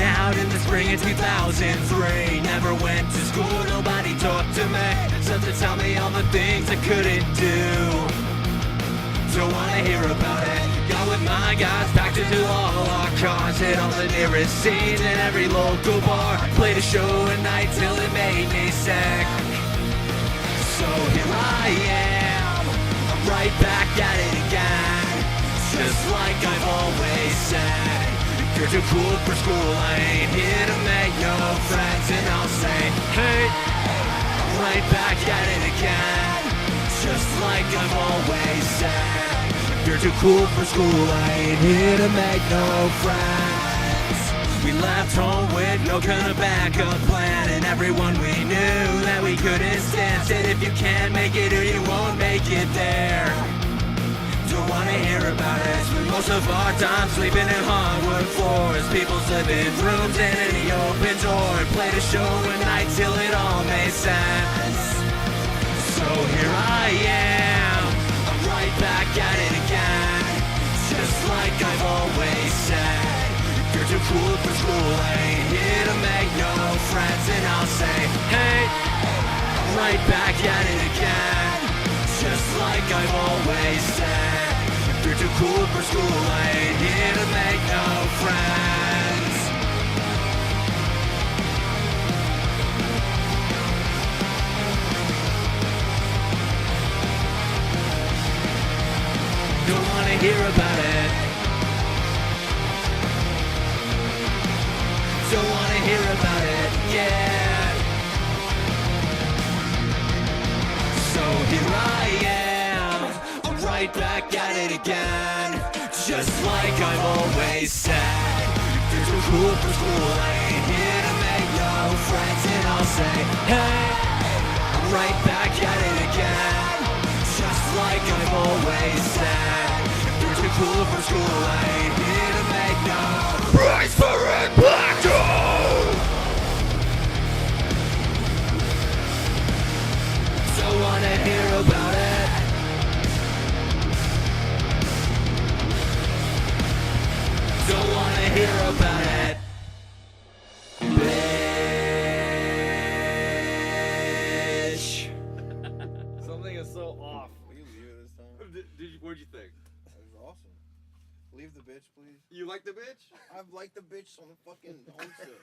out in the spring of 2003. Never went to school, nobody talked to me, except to tell me all the things I couldn't do. Don't wanna hear about it. Got with my guys, packed into all our cars, hit all the nearest scenes in every local bar. Played a show at night till it made me sick. So here I am, I'm right back at it again. Just like I've always said, you're too cool for school, I ain't here to make no friends. And I'll say, hey, I'm right back at it again. Just like I've always said, you're too cool for school, I ain't here to make no friends. We left home with no kind of backup plan, and everyone we knew that we couldn't stand said, if you can't make it here, you won't make it there. Don't wanna hear about it. Spend most of our time sleeping in hardwood floors, people's living rooms and any open door. Played a show at night till it all made sense. So here I am, I'm right back at it again. Just like I've always said, you're too cool for school, I ain't here to make no friends. And I'll say, hey, I'm right back at it again. Just like I've always said, you're too cool for school, I ain't here to make no friends. Don't wanna hear about it. Don't wanna hear about it, yeah. So here I am, I'm right back at it again. Just like I've always said, you're too cool for school, I ain't here to make no friends. And I'll say, hey, I'm right back at it again. Just like I've always said, you're too cool for school, I ain't here to make no price for it, Black Joe! Don't wanna hear about it. Don't wanna hear about it. Bitch. Something is so off. Will you leave it this time? What'd you think? That was awesome. Leave the bitch, please. You like the bitch? I've liked the bitch on the fucking homestead.